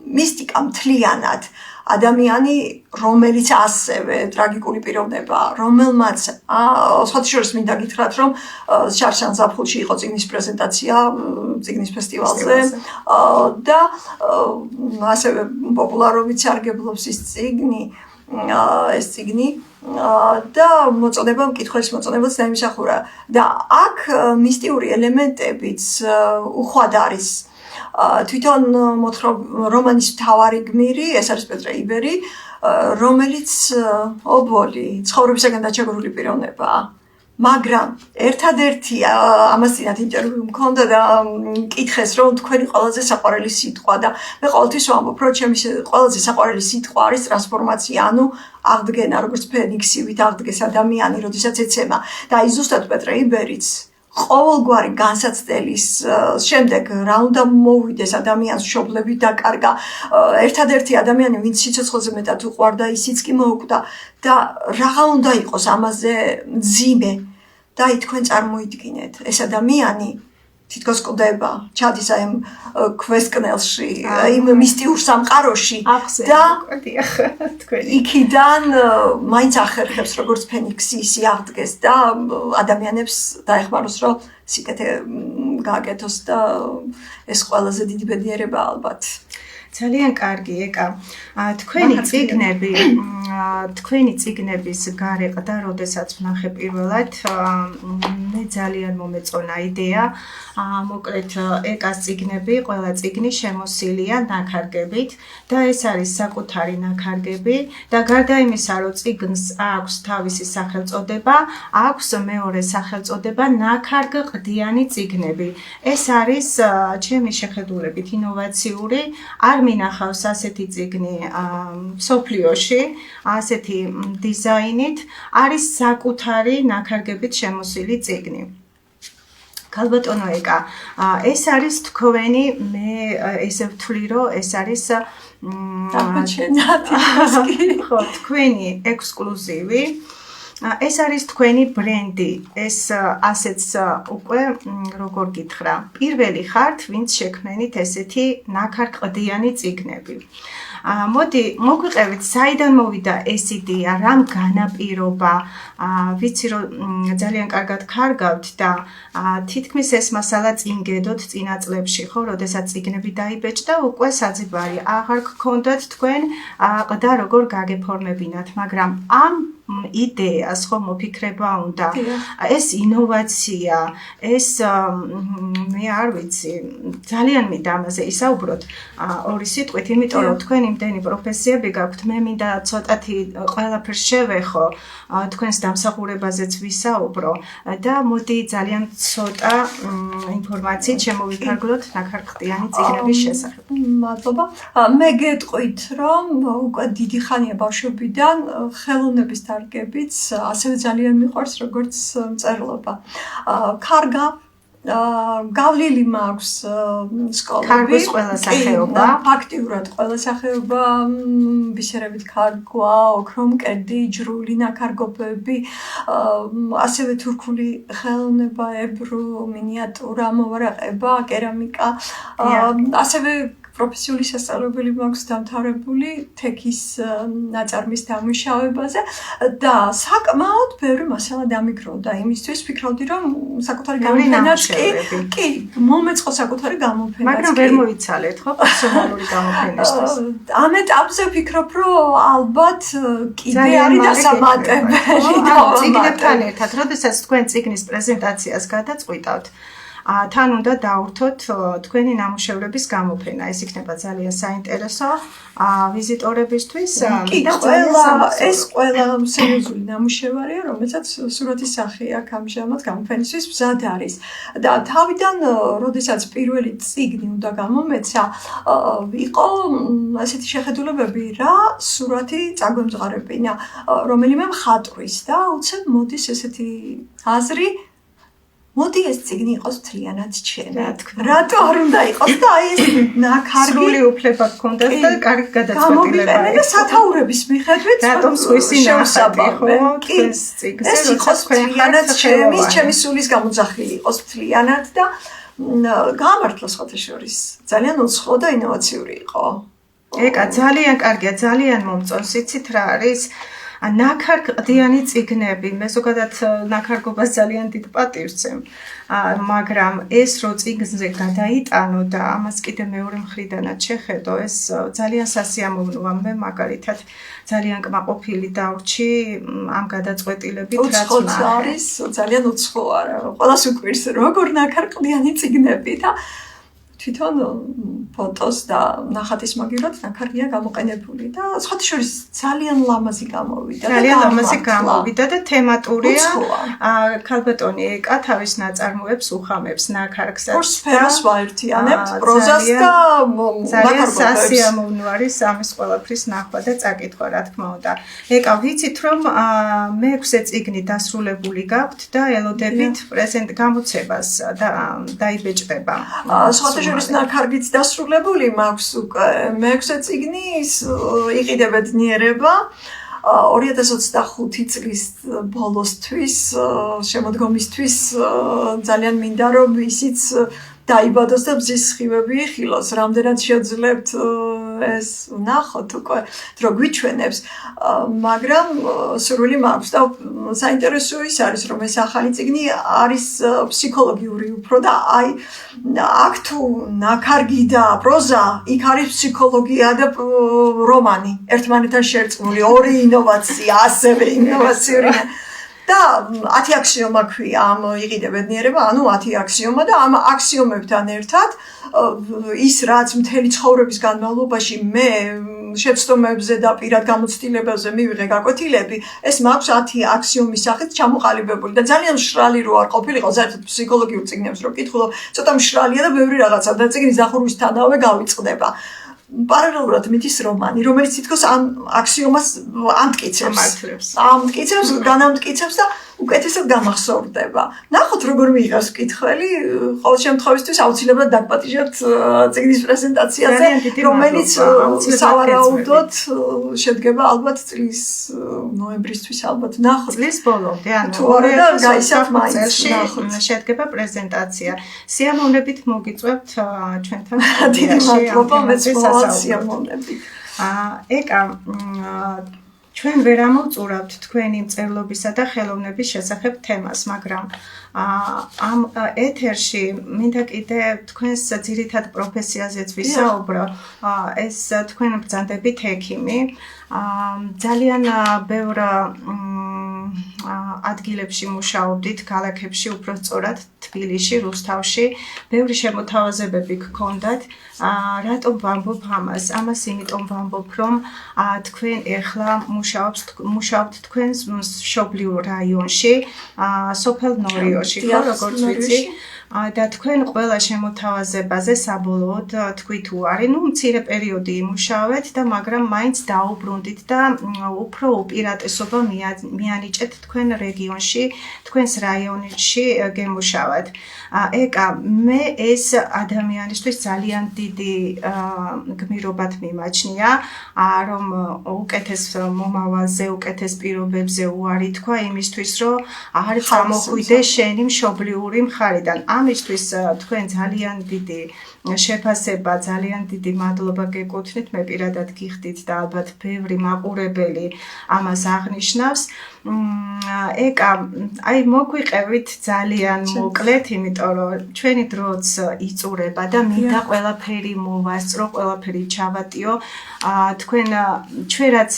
მისტიკა მთლიანად ადამიანი რომელიც ასევე ტრაგიკული პიროვნება რომელმაც სხვათა შორის მინდა გითხრათ რომ შარშან ზაფხულში იყო წიგნის პრეზენტაცია წიგნის ფესტივალზე და ასევე პოპულარობით სარგებლობს ეს წიგნი და მოწოდება მკითხველის მოწოდებაც დაიმსახურა და აქ მისტიური ელემენტებიც უხვად არის თვითონ რომანის მთავარი გმირი ეს არის პეტრე იბერი რომელიც ობოლი ცხოვრებისაგან დაჩაგრული პიროვნებაა მაგრამ ერთადერთი ამას წინათ ინტერვიუ მქონდა და მკითხეს რომ თქვენი ყველაზე საყვარელი სიტყვა და მე ყოველთვის ვამბობ რომ ჩემი ყველაზე საყვარელი სიტყვა არის ტრანსფორმაცია ანუ აღდგენა როგორც ფენიქსივით აღდგეს ადამიანი როდესაც ეცემა და აი ზუსტად პეტრე იბერიც ყოველგვარი განსაცდელის შემდეგ რა უნდა მოვიდეს ადამიანს მშობლები დაკარგა ერთადერთი ადამიანი ვინც სიცოცხლეზე მეტად უყვარდა ისიც კი მოუკვდა და რაღა უნდა იყოს ამაზე მძიმე და აი თქვენ წარმოიდგინეთ ეს ადამიანი თითქოს კვდება ჩადის აი ქვესკნელში იმ მისტიურ სამყაროში და იქიდან მაინც ახერხებს როგორც ფენიქსი ისი აღდგეს და ადამიანებს დაეხმაროს რომ სიკეთე გააკეთოს და ეს ყველაზე დიდი ბედნიერება ალბათ ძალიან კარგი ეკა თქვენი წიგნების გარიყდა როდესაც ვნახე პირველად მე ძალიან მომეწონა იდეა მოკლედ ეკას წიგნები ყველა წიგნი შემოსილია ნაქარგებით და ეს არის საკუთარი ნაქარგები და გარდა იმისა რომ წიგნს აქვს თავისი სახელწოდება აქვს მეორე სახელწოდება ნაქარგ ყდიანი წიგნები ეს არის ჩემი შეხედულებით ინოვაციური არ მინახავს ასეთი წიგნი სოფლიოში ასეთი დიზაინით არის საკუთარი ნაქარგებით შემოსილი წიგნი ქალბატონო ეკა ეს არის თქვენი მე ესე ვთვლი რომ ეს არის ხო თქვენი ექსკლუზივი ეს არის თქვენი ბრენდი ეს ასეც უკვე როგორ გითხრა პირველი ხართ ვინც შექმნით ესეთი ნაქარგყდიანი წიგნები მოდი მოგვიყევით საიდან მოვიდა ეს იდეა რამ განაპირობა ვიცი რომ ძალიან კარგად კარგავთ და თითქმის ეს მასალა წინ გედოთ წინა წლებში ხო როდესაც წიგნები დაიბეჭდა უკვე საძიბარი აღარ გქონდათ თქვენ ყდა როგორ გაგეფორმებინათ მაგრამ ამ იდეას ხო მოფიქრება უნდა ეს ინოვაცია ეს მე არ ვიცი ძალიან მინდა ამაზე ისაუბროთ ორი სიტყვით იმიტომ რომ თქვენ იმდენი პროფესიები გაქვთ მე მინდა ცოტათი ყველაფერს შევეხო თქვენს დამსახურებაზეც ვისაუბრო და მოდი ძალიან ცოტა ინფორმაციით შემოვიფარგლოთ ნაქარხტიანი წიგნების შესახებ მადლობა მე გეტყვით რომ უკვე დიდი ხანია ბავშვობიდან ხელოვნების დარგებიც ასევე ძალიან მიყვარს როგორც მწერლობა კარგა გავლილი მაქვს სკოლები კარგვის ყველა სახეობა ფაქტიურად ყველა სახეობა ბისერებით კარგვა ოქრომკედი ჯრული ნაქარგობები ასევე თურქული ხელოვნება ებრუ მინიატურა მოვარაყება კერამიკა ასევე პროფესიული სასწავლებელი მაქვს დამთავრებული თექის ნაწარმის დამუშავებაზე და საკმაოდ ბევრი მასალა დამიგროვდა იმისთვის ვფიქრობდი რომ საკუთარი გამოფენაც კი მომეწყო საკუთარი გამოფენაც მაგრამ ვერ მოიცალეთ ხო პერსონალური გამოფენისთვის ამ ეტაპზე ვფიქრობ რომ ალბათ კიდე არის დასამატებელი წიგნებთან ერთად როდესაც თქვენ წიგნის პრეზენტაციას გადაწყვიტავთ თან უნდა დაურთოთ თქვენი ნამუშევრების გამოფენა. ეს იქნება ძალიან საინტერესო ვიზიტორებისთვის. ეს ყველა სერიოზული ნამუშევარია, რომელსაც სურათის სახე აქვს ამჟამად გამოფენისთვის მზად არის. და თავიდან, როდესაც პირველი წიგნი უნდა გამომეცა, იყო ასეთი შეხედულებები, რა სურათი წაგვემზღარებინა, რომელიმე მხატვრის და უცებ მოდის ესეთი აზრი მოდი ეს წიგნი იყოს მთლიანად ჩემი. რატო არ უნდა იყოს და აი ეს ნაქარგი სრული უფლება გქონდათ და კარგი გადაწყვეტილება და სათაურების მიხედვით რატომ სხვისი ნახატი ხო ეს წიგნზე ეს იყოს მთლიანად ჩემი სულის გამოძახილი იყოს მთლიანად და გამართლა სხვათა შორის ძალიან უცხო და ინოვაციური იყო. ეკა ძალიან კარგია ძალიან მომწონს იცით რა არის ნაქარგდიანი წიგნები მე ზოგადად ნაქარგობას ძალიან დიდ პატივს ვცემ მაგრამ ეს რო წიგნზე გადაიტანო და ამას კიდე მეორე მხრიდანაც შეხედო ეს ძალიან სასიამოვნოა მე მაგალითად ძალიან კმაყოფილი დავრჩი ამ გადაწყვეტილებით რაც არის ძალიან უცხო არა ყველას უკვირს როგორ ნაქარგდიანი წიგნები და თვითონ ფოტოს და ნახატის მაგივრად ნაქარგია გამოყენებული და სხვათა შორის ძალიან ლამაზი გამოვიდა და თემატურია ქალბატონი ეკა თავის ნაწარმოებს უხამებს ნაქარგსაც ორ სფეროს ვაერთიანებთ პროზას და ძალიან სასიამოვნო არის ამის ყველაფრის ნახვა და წაკითხვა რა თქმა უნდა ეკა ვიცით რომ მეექვსე წიგნი დასრულებული გაქვთ და ელოდებით პრეზენტ გამოცებას და დაიბეჭდება სხვათა შორის ნაქარგიც დასრულებული მაქვს უკვე მეექვსე წიგნის იყიდება ბედნიერება 2025 წლის ბოლოსთვის შემოდგომისთვის ძალიან მინდა რომ ისიც დაიბადოს და ბზის სხივები იხილოს რამდენად შეძლებთ ეს ნახოთ უკვე დრო გვიჩვენებს მაგრამ სურვილი მაქვს და საინტერესო ის არის რომ ეს ახალი წიგნი არის ფსიქოლოგიური უფრო და აი აქ თუ ნაქარგი და პროზა იქ არის ფსიქოლოგია და რომანი ერთმანეთთან შერწყმული ორი ინოვაცია ასევე ინოვაციური და 10 აქსიომა ქვია ამ იყიდა ბედნიერება, ანუ 10 აქსიომა და ამ აქსიომებთან ერთად ის რაც მთელი ცხოვრების განმავლობაში მე შეცდომებზე და პირად გამოცდილებებზე მივიღე გაკვეთილები, ეს მაქვს 10 აქსიომის სახით ჩამოყალიბებული და ძალიან მშრალი რო არ ყოფილიყო, საერთოდ ფსიქოლოგიურ წიგნებს რო კითხულობ, ცოტა მშრალია და ბევრი რაღაცა და წიგნის დახურვისთანავე გავიწყდება. პარალელურად მითის რომანი, რომელიც თითქოს ამ აქსიომას ამტკიცებს, განამტკიცებს და უკეთესად გამახსოვრდება. ნახოთ როგორ მიიღავს კითხველი, ყოველ შემთხვევისთვის აუცილებლად დაგპატიჟებთ წიგნის პრეზენტაციაზე, რომელიც სავარაუდოდ შედგება ალბათ წლის ნოემბრისთვის ალბათ ნახოთ. წლის ბოლომდე, ანუ 2025 შედგება პრეზენტაცია. სიამოვნებით მოგიწევთ ჩვენთან სტუდიაში. მადლობა მეც სიამოვნებით. ეკა ჩვენ ვერ ამოვწურავთ თქვენი მწერლობისა და ხელოვნების შესახებ თემას, მაგრამ ამ ეთერში მინდა კიდე თქვენს ძირითად პროფესიაზეც ვისაუბრო. ეს თქვენ ბრძანდებით ექიმი. ძალიან ბევრ ადგილებში მუშაობდით, ქალაქებში, უფრო სწორად თბილისში, რუსთავში. ბევრი შემოთავაზებები გქონდათ. რატომ ვამბობ ამას? ამას იმიტომ ვამბობ, რომ თქვენ ეხლა მუშაობთ თქვენს მშობლიურ რაიონში, სოფელ ნორიოში, ხო, როგორც ვიცი. და თქვენ ყველა შემოთავაზებაზე საბოლოოდ თქვით უარი, მცირე პერიოდი იმუშავეთ და მაგრამ მაინც დაუბრუნდით და უფრო უპირატესობა მიანიჭეთ თქვენ რეგიონში, თქვენს რაიონში გემუშავათ. ეკა, მე ეს ადამიანისთვის ძალიან დიდი გმირობად მიმაჩნია, რომ უკეთეს მომავალზე, უკეთეს პირობებზე უარი თქვა იმისთვის, რომ არ წამოხვიდე შენი მშობლიური მხარიდან. ამისთვის თქვენ ძალიან დიდი შეფასება, ძალიან დიდი მადლობა გეკუთვნით, მე პირადად გიხდით და ალბათ ბევრი მაყურებელი ამას აღნიშნავს. ეკა, აი მოგვიყევით ძალიან მოკლედ, იმიტომ რომ ჩვენი დროც იწურება და მინდა ყველაფერი მოვასწრო, ყველაფერი ჩავატიო. თქვენ ჩვენ რაც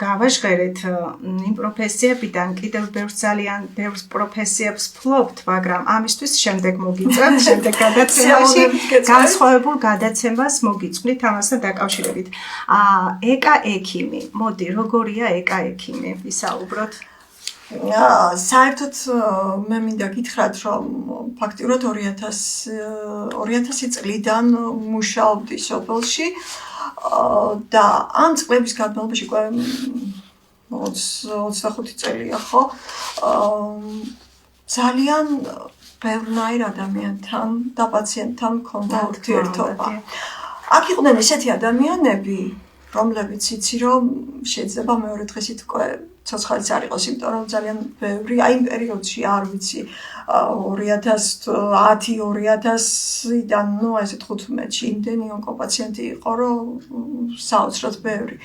გავაჟღერეთ იმ პროფესიებიდან, კიდევ ძალიან ბევრ პროფესიებს ფლობთ, მაგრამ ამისთვის შემდეგ მოგიწევთ, შემდეგ გადაცემაში განსხვავებულ გადაცემას მოგიწვნით ამასთან დაკავშირებით. ეკა ექიმი. მოდი, როგორია ეკა ექიმი? ვისაუბროთ. საერთოდ მე მინდა გითხრათ, რომ ფაქტიურად 2000 წლიდან მუშაობდი სოფელში და ამ წლების განმავლობაში 25 წელია, ხო? ძალიან ბევრნაირ ადამიანთან და პაციენტთან მქონდა ურთიერთობა. აქ იყვნენ ესეთი ადამიანები, რომლებიც იცი, რომ შეიძლება მეორე დღეს ითქვე ცოცხალიც არ იყოს, იმიტომ რომ ძალიან ბევრი, აი იმ პერიოდში არ ვიცი, 2010-2000-დან, ესე 15-ში იმდენი ონკოპაციენტი იყო, რომ საოცრად ბევრი.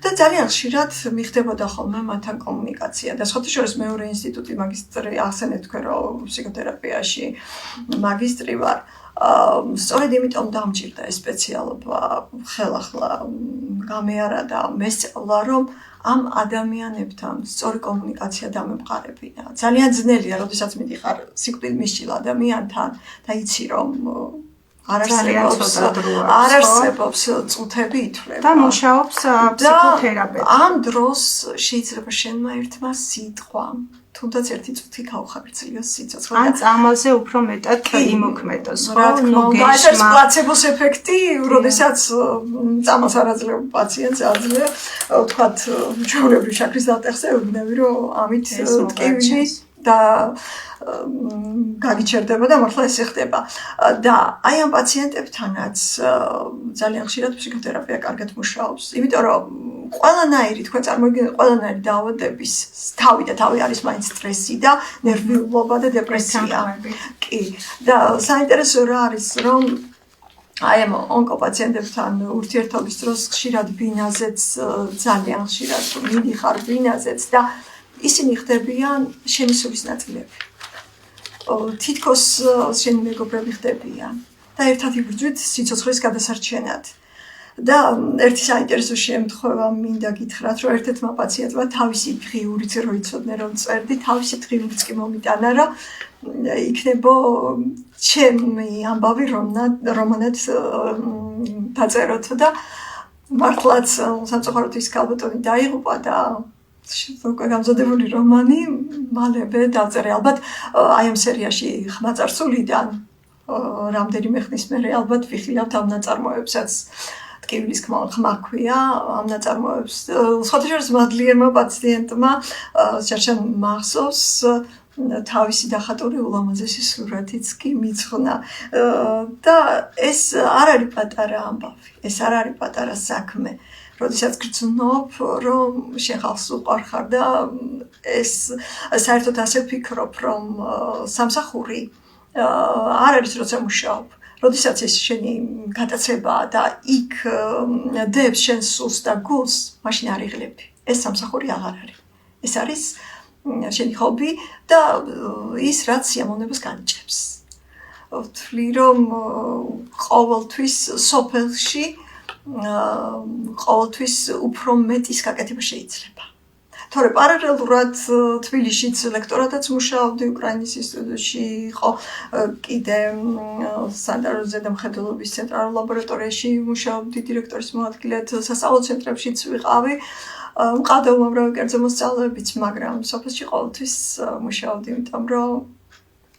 და ძალიან ხშირად მიხდებოდა ხოლმე მათთან კომუნიკაცია. და სხვათა შორის მეორე ინსტიტუტი მაგისტრი, ახსენეთ თქვენ, რომ ფსიქოთერაპიაში მაგისტრი ვარ. სწორედ იმიტომ დამჭირდა ეს სპეციალობა, ხელახლა გამეარა და მესწავლა, რომ ამ ადამიანებთან სწორი კომუნიკაცია დამემყარებინა. ძალიან ძნელია, როდესაც მიდიხარ სიკვდილ მისჯილ ადამიანთან და იცი, რომ არ არსებობს წუთები ითვლება. და მუშაობს ფსიქოთერაპევტი. ამ დროს შეიძლება შენმა ერთმა სიტყვა თუნდაც ერთი წუთი გაუხარცილიოს სიცოცხლე. ან წამალზე უფრო მეტად იმოქმედოს, რა თქმა უნდა, ეს არის პლაცებოს ეფექტი, როდესაც წამალს არ აძლევ პაციენტს, აძლევ ვთქვათ, ჩვეულებრივ შაქრის დატეხზე, ვიგნები, რომ ამით ტკივილი და გაგიჩერდება და მართლა ეს ხდება. და აი ამ პაციენტებთანაც ძალიან ხშირად ფსიქოთერაპია კარგად მუშაობს, იმიტომ რომ ყველანაირი, თქვენ წარმოგიდგენთ, ყველანაირი დაავადების თავი და თავი არის მაინც სტრესი და ნერვიულობა და დეპრესია. კი. და საინტერესო რა არის, რომ აი ამ ონკოპაციენტებთან ურთიერთობის დროს ხშირად ბინაზეც ძალიან ხშირად მიდიხარ ბინაზეც და ისინი ხდებიან შენი სულის ნაწილები. თითქოს შენი მეგობრები ხდებიან და ერთად იბრძვით სიცოცხლის გადასარჩენად. და ერთი საინტერესო შემთხვევა მინდა გითხრათ, რომ ერთ-ერთმა პაციენტმა თავისი დღიურიც რო იცოდნენ, რომ წერდი, თავისი დღიურიც კი მომიტანა, რომ იქნებო ჩემი ამბავი რომანად დაწეროთ და მართლაც სამწუხაროდ ის ქალბატონი დაიღუპა და უკვე გამზადებული რომანი მალევე დაწერე. ალბათ აი ამ სერიაში ხმაწარსულიდან რამდენიმე ხნის მერე ალბათ ვიხილავთ ამ ნაწარმოებსაც. ტკივილის ხმა ქვია ამ ნაწარმოებს. სხვათა შორის მადლიერმა პაციენტმა შარშან მახსოვს თავისი დახატული ულამაზესი სურათიც კი მიძღვნა. და ეს არ არის პატარა ამბავი, ეს არ არის პატარა საქმე. როდესაც გრძნობ, რომ შენ ხალხს უყვარხარ და ეს საერთოდ ასე ვფიქრობ, რომ სამსახური არ არის როცა მუშაობ. როდესაც ეს შენი გადაცება და იქ დებს შენს სულს და გულს, მაშინ არ იღლები. ეს სამსახური აღარ არის. ეს არის შენი ჰობი და ის რაც სიამოვნებას განიჭებს. ვთვლი რომ ყოველთვის სოფელში ყოველთვის უფრო მეტის გაკეთება შეიძლება. თორე პარალელურად თბილისშიც ლექტორადაც მუშაობდი უკრაინის ინსტიტუტში, იყო კიდე სანდარო ზედამხედველობის ცენტრალურ ლაბორატორიაში მუშაობდი დირექტორის მოადგილედ, სასწავლო ცენტრებშიც ვიყავი. მყავდა უმამრავი კერძო მოსწავლეებიც, მაგრამ სოფელში ყოველთვის მუშაობდი, იმიტომ რომ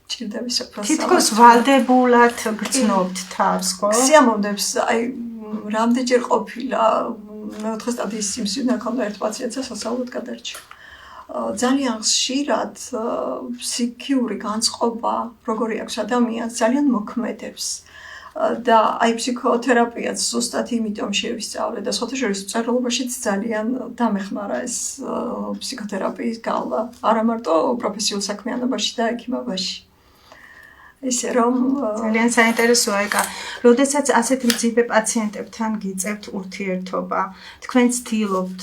ჭირდები სოფელს. თითქოს ვალდებულად გრძნობთ თავს, ხო? სიამოვნებს, აი რამდენჯერ ყოფილა მეოთხე სტადიის სიმსივნე ჰქონდა ერთ პაციენტს სასწავლოდ გადარჩა. ძალიან ხშირად ფსიქიური განწყობა, როგორი აქვს ადამიანს, ძალიან მოქმედებს. და აი ფსიქოთერაპიაც ზუსტად იმიტომ შევისწავლე და საერთაშორისო მწერლობაშიც ძალიან დამეხმარა ეს ფსიქოთერაპიის გავლა, არა მარტო პროფესიულ საქმიანობაში და ექიმობაში. ისე რომ ძალიან საინტერესოა ეკა. როდესაც ასეთ მძიმე პაციენტებთან გიწევთ ურთიერთობა, თქვენ ცდილობთ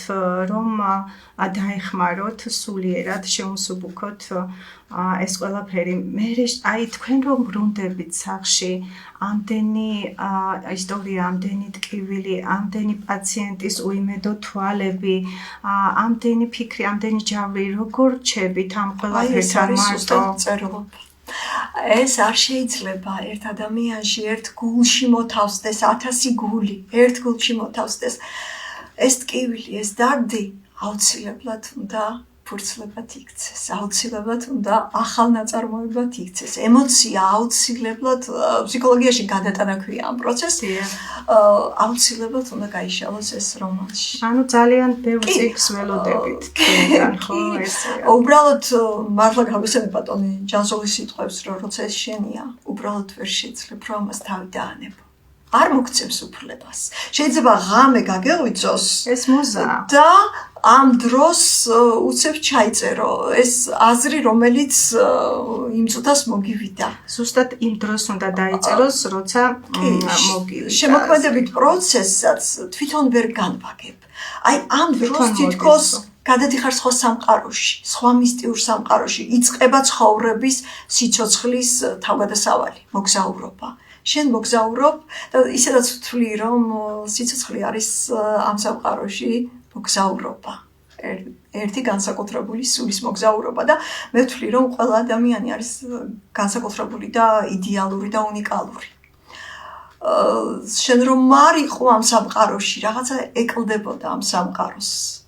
რომ დაეხმაროთ სულიერად, შეუმსუბუქოთ ეს ყველაფერი. მე აი თქვენ რომ ბრუნდებით სახლში, ამდენი ისტორია, ამდენი ტკივილი, ამდენი პაციენტის უიმედო თვალები, ამდენი ფიქრი, ამდენი ჯავრი, როგორ რჩებით ამ ყველაფერთან მარტო? ეს არ შეიძლება ერთ ადამიანში ერთ გულში მოთავსდეს 1000 გული, ერთ გულში მოთავსდეს. ეს ტკივილი, ეს დარდი აუცილებლად უნდა ფურცლებად იქცეს, აუცილებლად უნდა ახალ ნაწარმოებად იქცეს. ემოცია აუცილებლად ფსიქოლოგიაში გადატანა ქვია ამ პროცესს. აუცილებლად უნდა გაიშალოს ეს რომანში. ანუ ძალიან ბევრ წიგნს ველოდებით თქვენგან, ხო, ესეა. უბრალოდ მართლა გავიხსენე ბატონი ჯანსოღის სიტყვებს, რომ როცა ეს შენია, უბრალოდ ვერ შეძლებ რომ ამას თავი დაანებო. არ მოგცემს უფლებას. შეიძლება ღამე გაგეღვიძოს ეს მოზაა. და ამ დროს უცებ ჩაიწერო ეს აზრი, რომელიც იმ წუთას მოგივიდა. ზუსტად იმ დროს უნდა დაიწეროს, როცა მოგივიდა. შემოქმედებით პროცესსაც თვითონ ვერ განვაგებ. აი ამ დროს თითქოს გადადიხარ სხვა სამყაროში, სხვა მისტიურ სამყაროში, იწყება ცხოვრების სიცოცხლის თავგადასავალი, მოგზაურობა. შენ მოგზაურობ და ისედაც ვთვლი რომ სიცოცხლე არის ამ სამყაროში მოგზაურობა. ერთი განსაკუთრებული სულის მოგზაურობა და მე ვთვლი რომ ყველა ადამიანი არის განსაკუთრებული და იდეალური და უნიკალური. შენ რომ მარიყო ამ სამყაროში, რაღაცა ეკლდებოდა ამ სამყაროს.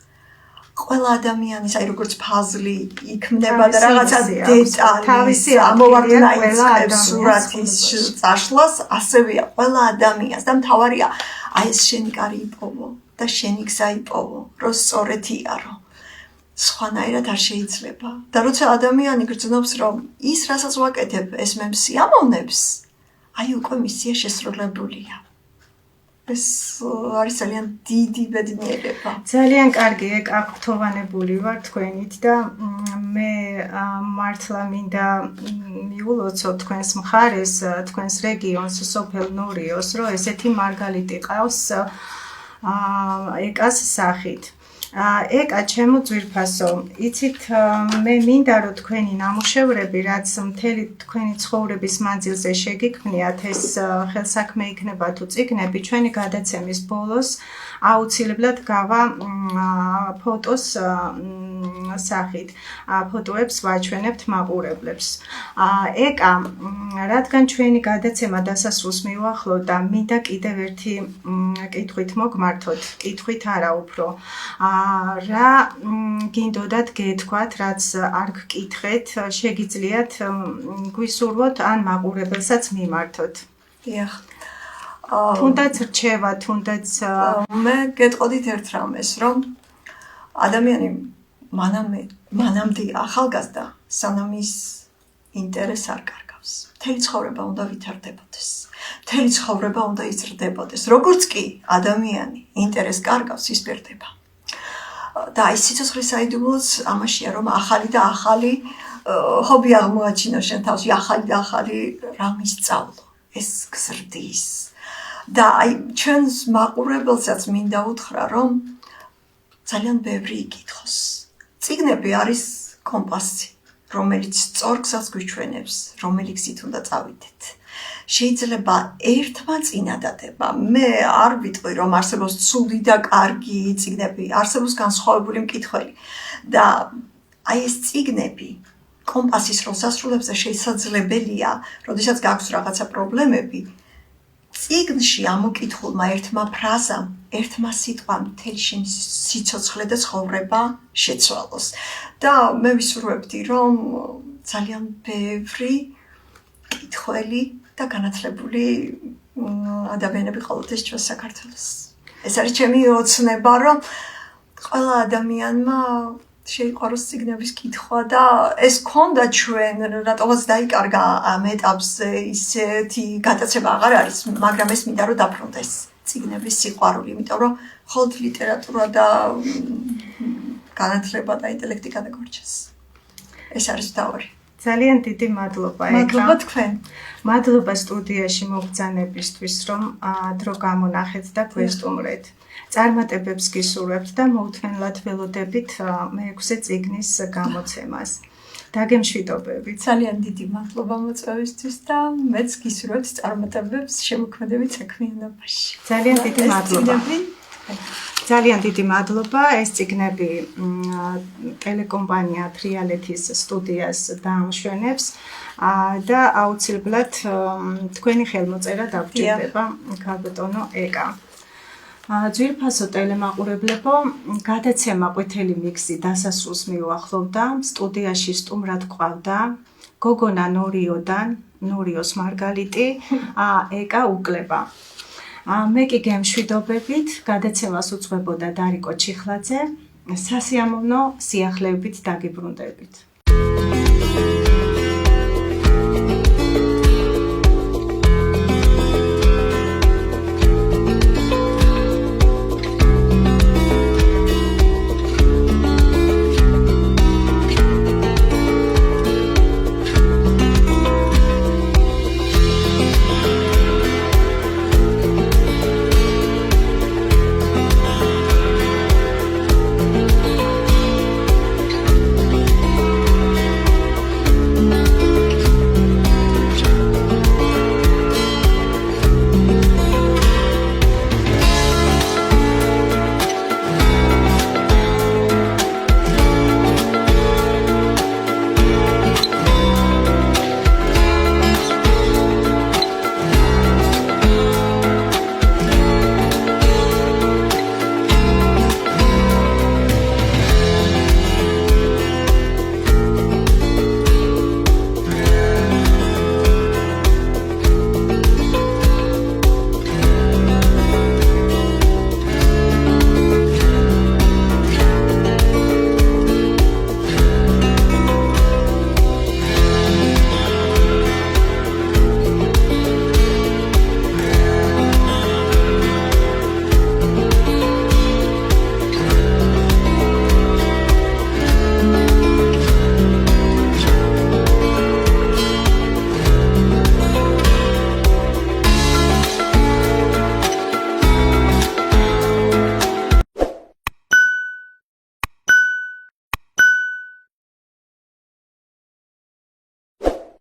ყველა ადამიანის, აი როგორც ფაზლი იქმნება და რაღაცა დეტალი ამოვარდნა იწყებს სურათის წაშლას, ასევეა ყველა ადამიანს და მთავარია აი ეს შენი კარი იპოვო და შენი გზა იპოვო, რომ სწორედ იარო. სხვანაირად არ შეიძლება. და როცა ადამიანი გრძნობს, რომ ის რასაც ვაკეთებ, ეს მე სიამოვნებს, აი უკვე მისია შესრულებულია. ეს არის ძალიან დიდი ბედნიერება. ძალიან კარგი აკრთოვანებული ვარ თქვენით და მე მართლა მინდა მიულოცო თქვენს მხარეს, თქვენს რეგიონს, სოფელ ნორიოს, რომ ესეთი მარგალიტი ყავს ეკას სახით. ეკა ჩემო ძვირფასო, იცით მე მინდა რომ თქვენი ნამუშევრები, რაც მთელი თქვენი ცხოვრების მანძილზე შეგიქმნიათ, ეს ხელსაქმე იქნება თუ წიგნები, ჩვენი გადაცემის ბოლოს აუცილებლად გავა ფოტოს სახით. ფოტოებს ვაჩვენებთ მაყურებლებს. ეკა, რადგან ჩვენი გადაცემა დასასრულს მიუახლოვდა, მინდა კიდევ ერთი კითხვით მოგმართოთ, კითხვით არა უფრო. რა გინდოდათ გეთქვათ, რაც არ გკითხეთ, შეგიძლიათ გვისურვოთ ან მაყურებელსაც მიმართოთ. დიახ. თუნდაც რჩევა, თუნდაც მე გეტყოდით ერთ რამეს, რომ ადამიანი მანამდე ახალგაზრდა სანამ ის ინტერესს არ კარგავს. მთელი ცხოვრება უნდა ვითარდებოდეს. მთელი ცხოვრება უნდა იზრდებოდეს. როგორც კი ადამიანი ინტერესს კარგავს, ის ბერდება. და აი სიცოცხლის საიდუმლოც ამაშია, რომ ახალი და ახალი ჰობი აღმოაჩინო შენ თავში, ახალი და ახალი რამ ისწავლო, ეს გზრდის. და აი ჩვენს მაყურებელსაც მინდა უთხრა, რომ ძალიან ბევრი იკითხოს. წიგნები არის კომპასი, რომელიც სწორ გზას გვიჩვენებს, რომელი გზით უნდა წავიდეთ. შეიძლება ერთმა წინადადება. მე არ ვიტყვი, რომ არსებობს ცუდი და კარგი წიგნები, არსებობს განსხვავებული მკითხველი და აი ეს წიგნები კომპასის როლს ასრულებს და შესაძლებელია, როდესაც გაქვს რაღაცა პრობლემები, წიგნში ამოკითხულმა ერთმა ფრაზამ, ერთმა სიტყვამ მთელი შენი სიცოცხლე და ცხოვრება შეცვალოს. და მე ვისურვებდი, რომ ძალიან ბევრი მკითხველი და განათლებული ადამიანები ყოლოდეს ჩვენ საქართველოს. ეს არის ჩემი ოცნება, რომ ყველა ადამიანმა შეიყვაროს წიგნების კითხვა და ეს ქონდა ჩვენ, რატომაც დაიკარგა ამ ეტაპზე ისეთი გადაცემა აღარ არის, მაგრამ ეს მინდა რომ დაბრუნდეს წიგნების სიყვარული, იმიტომ რომ მხოლოდ ლიტერატურა და განათლება და ინტელექტი გადაგორჩეს. ეს არის მთავარი. ძალიან დიდი მადლობა ეკა. მადლობა თქვენ. მადლობა სტუდიაში მოგბრძანებისთვის, რომ დრო გამონახეთ და გვესტუმრეთ. წარმატებებს გისურვებთ და მოუთმენლად ველოდებით მე-6 წიგნის გამოცემას. დაგემშვიდობებით. ძალიან დიდი მადლობა მოწვევისთვის და მეც გისურვებთ წარმატებებს შემოქმედებით საქმიანობაში. ძალიან დიდი მადლობა. ძალიან დიდი მადლობა. ეს წიგნები ტელეკომპანია თრიალეთის სტუდიას დაამშვენებს და აუცილებლად თქვენი ხელმოწერა დაგვჭირდება ქალბატონო ეკა. ძვირფასო ტელემაყურებლებო, გადაცემა ყვითელი მიქსი დასასრულს მიუახლოვდა. სტუდიაში სტუმრად გვყავდა გოგონა ნორიოს მარგალიტი, ეკა უკლება. მე კი გემშვიდობებით, გადაცემას უძღვებოდა დარიკო ჩიხლაძე, სასიამოვნო სიახლეებით დაგიბრუნდებით.